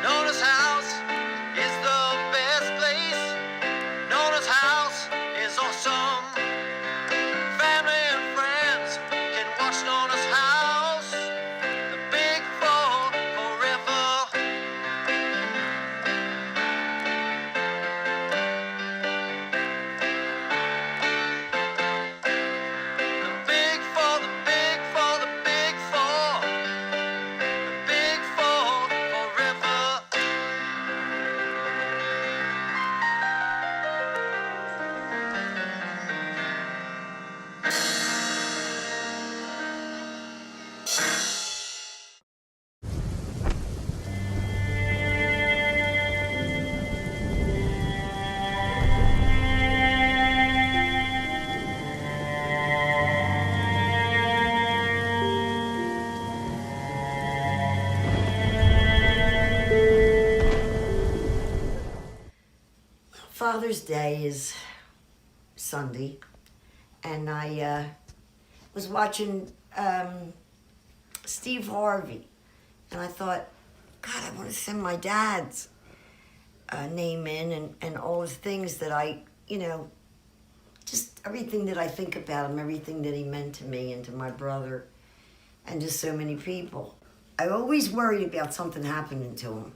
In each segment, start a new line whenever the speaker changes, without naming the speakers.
Nonna's house is the best place. Nonna's house is awesome. Family and friends can watch Nonna's house. The big four forever. The big four, the big four, the big four. The big four forever.
Father's Day is Sunday, and I was watching Steve Harvey, and I thought, God, I want to send my dad's name in and all the things that I, just everything that I think about him, everything that he meant to me and to my brother, and just so many people. I always worried about something happening to him,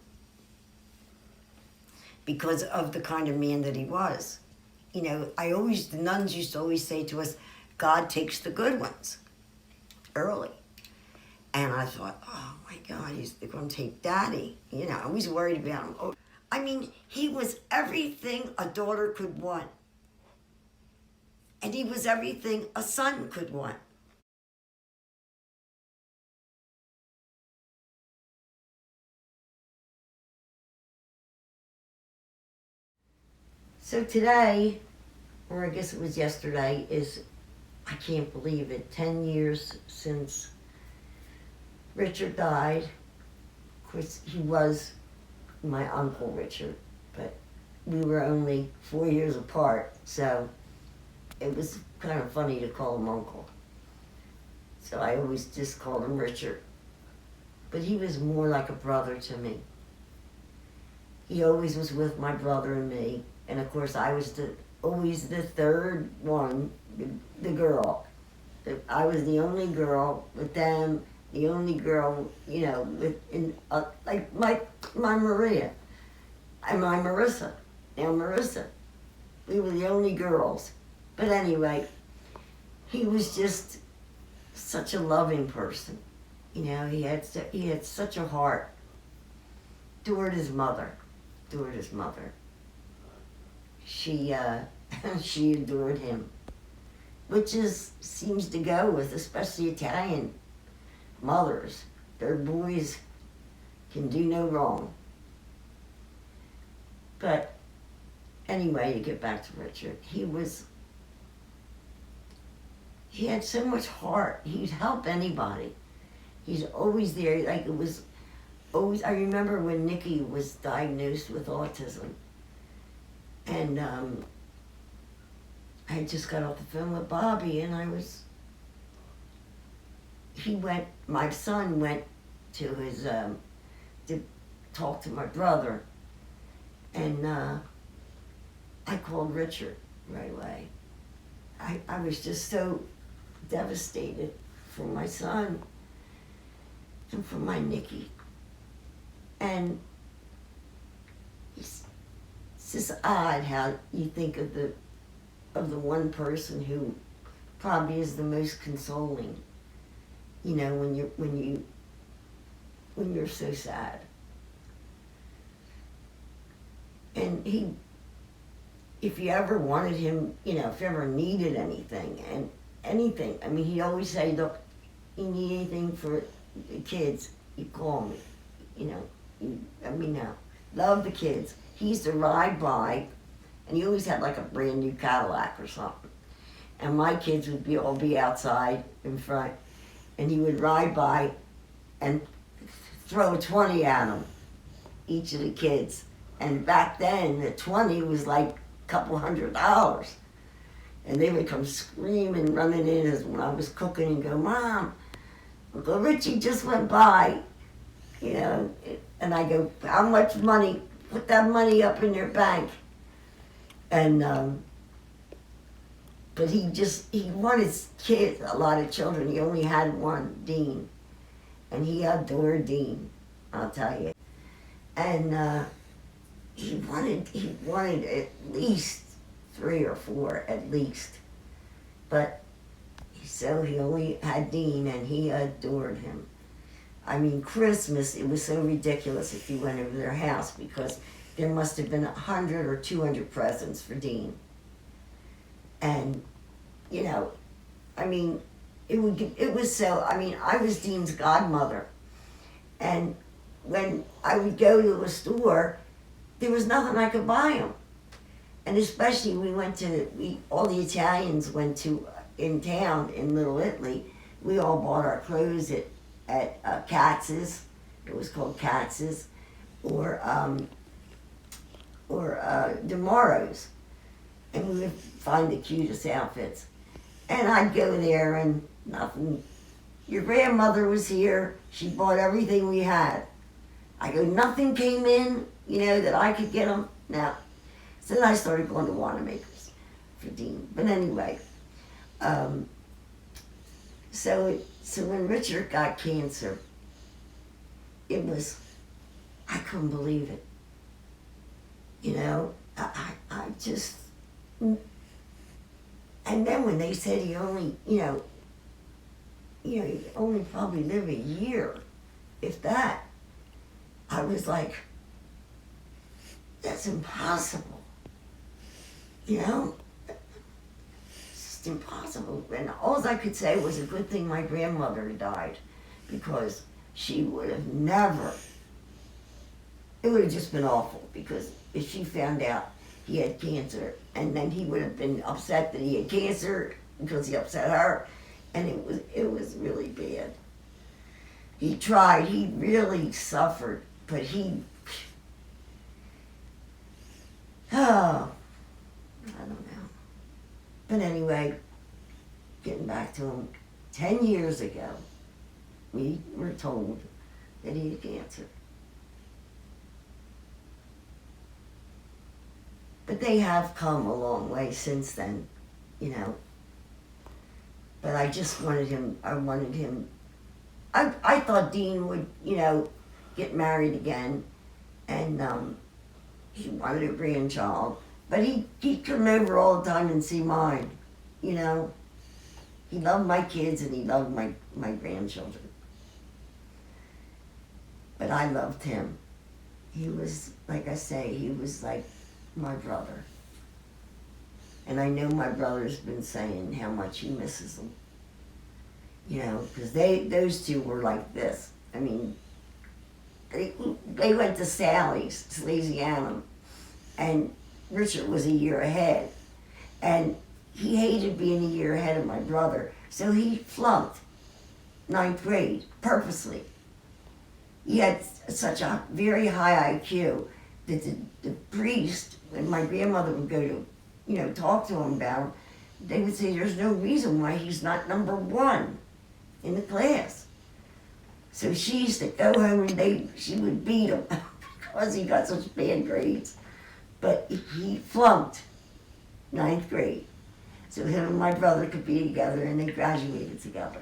because of the kind of man that he was. The nuns used to always say to us, God takes the good ones early. And I thought, oh my God, they're going to take Daddy. I was worried about him. Oh, I mean, he was everything a daughter could want. And he was everything a son could want. So today, or I guess it was yesterday, I can't believe it, 10 years since Richard died. Of course, he was my Uncle Richard, but we were only 4 years apart, so it was kind of funny to call him Uncle. So I always just called him Richard. But he was more like a brother to me. He always was with my brother and me. And of course, I was always the third one, the girl. I was the only girl with them, the only girl, like my Maria and my Marissa. Now Marissa, we were the only girls. But anyway, he was just such a loving person. He had such a heart toward his mother. She adored him, which seems to go with especially Italian mothers. Their boys can do no wrong. But anyway, to get back to Richard, he had so much heart. He'd help anybody. He's always there. Like, it was always, I remember when Nikki was diagnosed with autism. And I had just got off the phone with Bobby, and my son went to his, to talk to my brother. And I called Richard right away. I was just so devastated for my son and for my Nikki. And it's just odd how you think of the one person who probably is the most consoling, when you're so sad. And if you ever wanted him, you know, if you ever needed anything, and anything, I mean, he'd always say, look, you need anything for the kids, you call me, you know, you let me know. Love the kids. He used to ride by, and he always had like a brand new Cadillac or something. And my kids would all be outside in front, and he would ride by and throw a 20 at them, each of the kids. And back then, the 20 was like a couple $100. And they would come screaming, running in as when I was cooking and go, Mom, Uncle Richie just went by, you know. And I go, how much money? Put that money up in your bank. And, but he wanted kids, a lot of children. He only had one, Dean. And he adored Dean, I'll tell you. And he wanted at least 3 or 4, at least. But so he only had Dean, and he adored him. I mean, Christmas, it was so ridiculous if you went over their house, because there must have been 100 or 200 presents for Dean. And, you know, I mean, it was so, I mean, I was Dean's godmother. And when I would go to a store, there was nothing I could buy him. And especially all the Italians went to, in town, in Little Italy, we all bought our clothes at Katz's. It was called Katz's, or DeMaro's, and we would find the cutest outfits. And I'd go there and nothing. Your grandmother was here. She bought everything we had. I go, nothing came in, you know, that I could get them. No. So then I started going to Wanamaker's for Dean. But anyway, so when Richard got cancer, it was, I couldn't believe it. You know, I just, and then when they said he only, he only probably live a year, if that, I was like, that's impossible. You know? It's just impossible. And all I could say was a good thing my grandmother died, because she would have never, it would have just been awful, because if she found out he had cancer, and then he would have been upset that he had cancer because he upset her, and it was really bad. He tried, he really suffered, but I don't know. But anyway, getting back to him, 10 years ago, we were told that he had cancer. But they have come a long way since then, you know. But I just wanted him, I thought Dean would, you know, get married again, and he wanted a grandchild. But he'd come over all the time and see mine, you know. He loved my kids and he loved my grandchildren. But I loved him. He was, like I say, he was like my brother. And I know my brother's been saying how much he misses him. You know, because those two were like this. I mean, they went to Sally's, Salesianum, and Richard was a year ahead. And he hated being a year ahead of my brother, so he flunked 9th grade, purposely. He had such a very high IQ that the priest, when my grandmother would go to, you know, talk to him about him, they would say there's no reason why he's not number 1 in the class. So she used to go home and she would beat him because he got such bad grades. But he flunked 9th grade. So him and my brother could be together, and they graduated together.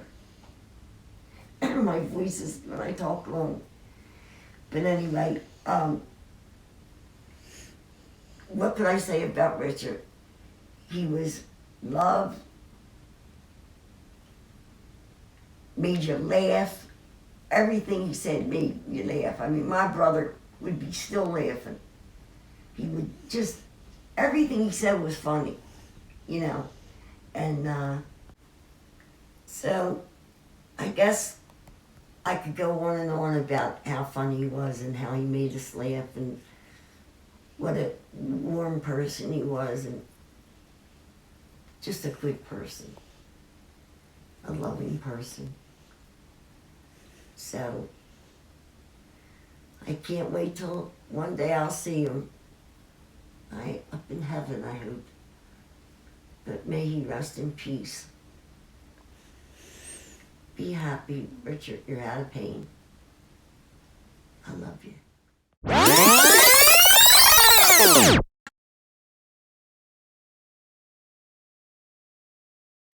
My voice is, when I talk, long. But anyway, what could I say about Richard? He was loved, made you laugh. Everything he said made you laugh. I mean, my brother would be still laughing. He would just, everything he said was funny, you know. And so I guess I could go on and on about how funny he was and how he made us laugh and what a warm person he was and just a good person, a loving person. So I can't wait till one day I'll see him. Up in heaven, I hope. But may he rest in peace. Be happy, Richard. You're out of pain. I love you.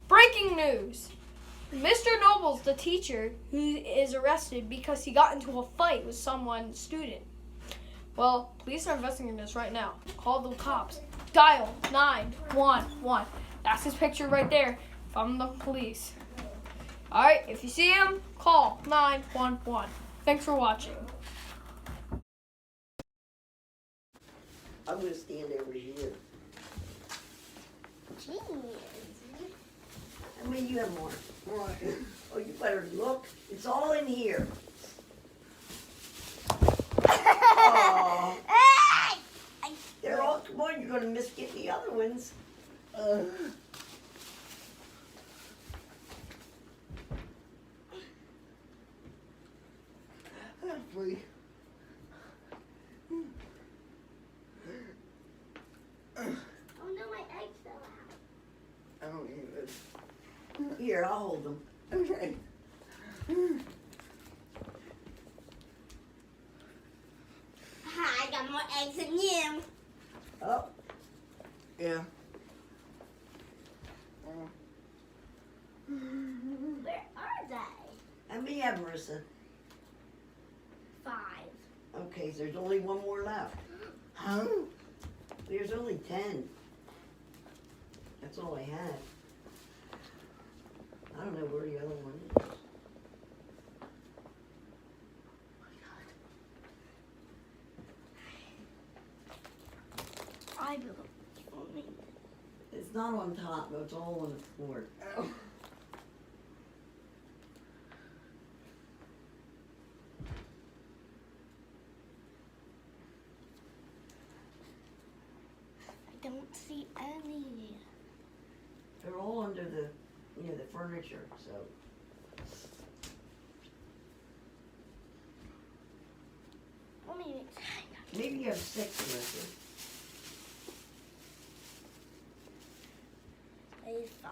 Breaking news! Mr. Noble's the teacher who is arrested because he got into a fight with someone student. Well, police are investigating this right now. Call the cops. Dial 911. That's his picture right there from the police. Alright, if you see him, call 911. Thanks for watching.
I'm going to stand over here.
Jeez.
How many you have more? More. Oh, you better look. It's all in here. Oh, they're all, come on, you're going to miss getting the other ones. Free.
Oh no, my eggs fell out.
I don't even. Here, I'll hold them. Okay.
I got more eggs than you.
Oh. Yeah.
Where are they?
How many you have, Marissa?
5.
Okay, so there's only one more left. Huh? There's only 10. That's all I had. I don't know where the other one is.
I believe me.
It's not on top, though. It's all on the floor. Oh.
I don't see any.
They're all under the, the furniture, so.
Let me
Maybe you have 6, Marissa.
There's 5.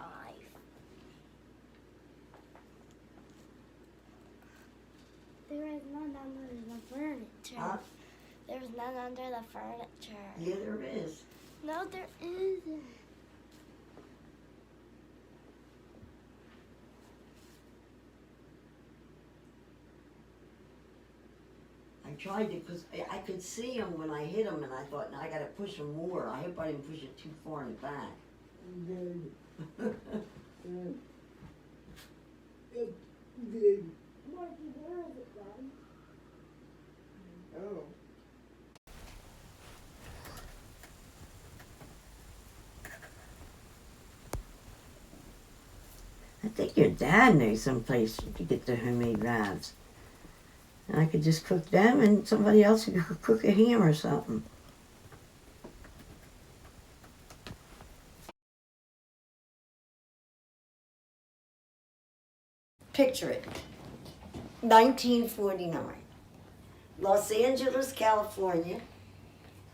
There is none under the furniture.
Huh?
There's none under the furniture.
Yeah, there is.
No, there isn't.
I tried to, because I could see them when I hit them, and I thought, now I got to push them more. I hope I didn't push it too far in the back.
Marky, where is it then?
Oh. I think your dad knows someplace you could get the homemade wraps. And I could just cook them, and somebody else could cook a ham or something. Picture it. 1949. Los Angeles, California.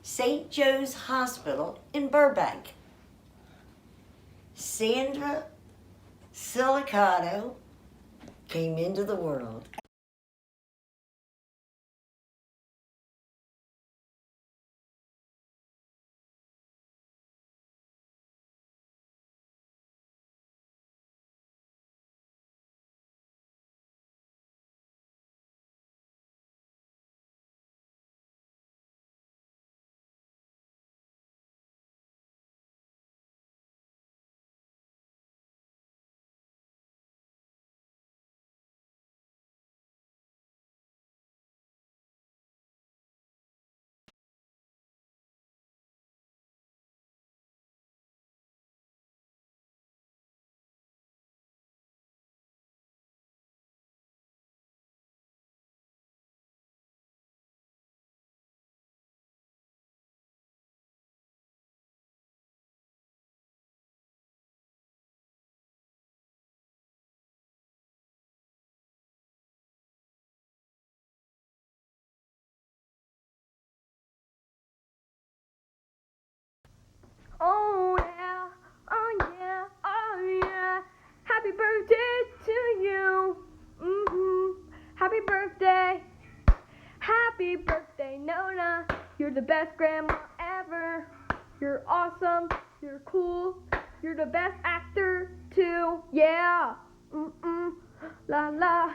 St. Joe's Hospital in Burbank. Sandra Silicato came into the world.
Oh yeah, oh yeah, oh yeah. Happy birthday to you. Happy birthday. Happy birthday, Nonna. You're the best grandma ever. You're awesome. You're cool. You're the best actor too. Yeah. La la.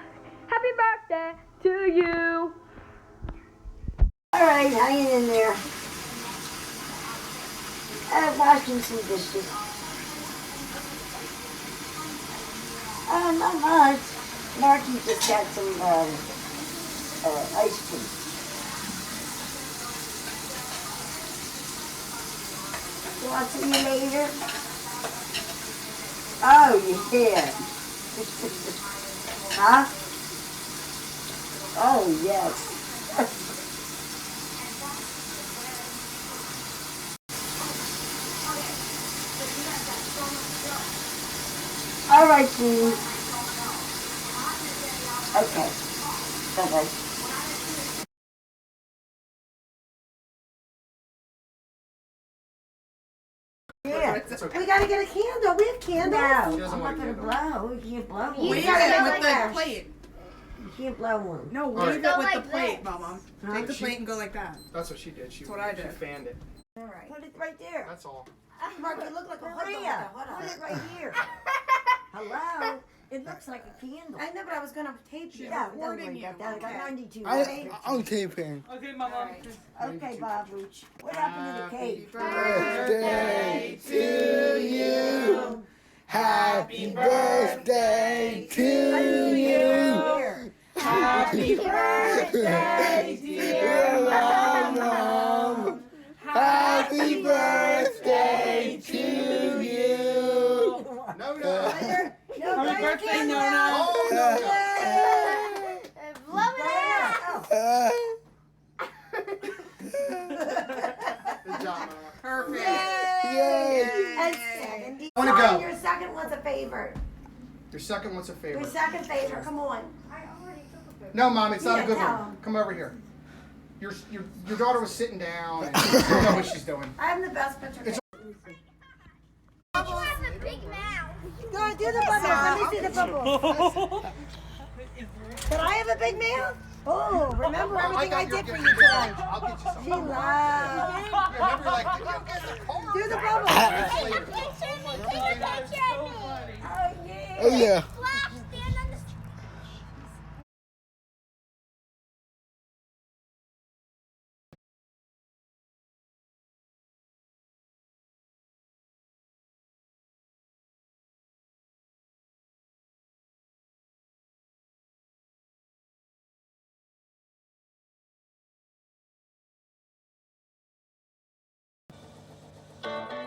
Happy birthday to you.
All right, hanging in there. Washing some dishes. Not much. Marky just got some ice cream. So I'll see you later. Oh, yeah. Huh? Oh, yes. All right, sweetie. Okay. Bye-bye. Yeah.
We gotta get a candle. We have candles.
No,
She doesn't
I'm
want
not gonna
candles.
blow. We can't blow one.
Wave
You gotta
it
go
with
like
the
that.
plate.
You can't blow one.
No,
Alright.
wave
Go
it with
like
the plate,
this.
Mama.
Huh?
Take the plate and go like that.
That's what she did. She,
That's what I
she
did.
fanned it.
All right.
Put it right there.
That's all.
Mark, you look like a Maria. Put it right here. Hello? It looks like a candle.
I know, but I was gonna tape you.
Yeah, don't
Recording
worry
you.
about that. I got
Okay.
92.
I'm taping.
Okay, Mama.
Okay, Bob Rooch. What happened to the cake?
Birthday to you. Happy birthday to you. Happy birthday, dear Mom. Happy birthday to you.
No, no.
No,
Happy birthday, Nonna.
Oh, no, no.
Blow it out.
Good job, Mama.
Perfect.
Yay.
And 70.
I wanna go.
Your second one's a favorite.
Your second one's a
Your
favorite.
second favorite. Come on.
No, Mom, it's not
Yeah,
a good
tell
one.
him.
Come over here. Your daughter was sitting down and she doesn't know what she's doing.
I have the best picture.
It's-
You have a big mouth.
Go on, do the bubbles. Let me see the bubbles. Can I have a big meal? Oh, remember everything I did for you today.
I'll get you some.
She loves.
Remember, like, you get the car.
Do the bubbles.
Take a picture of me. Take a picture of me.
Oh, yeah.
Oh yeah.
Flash, stand on the
Thank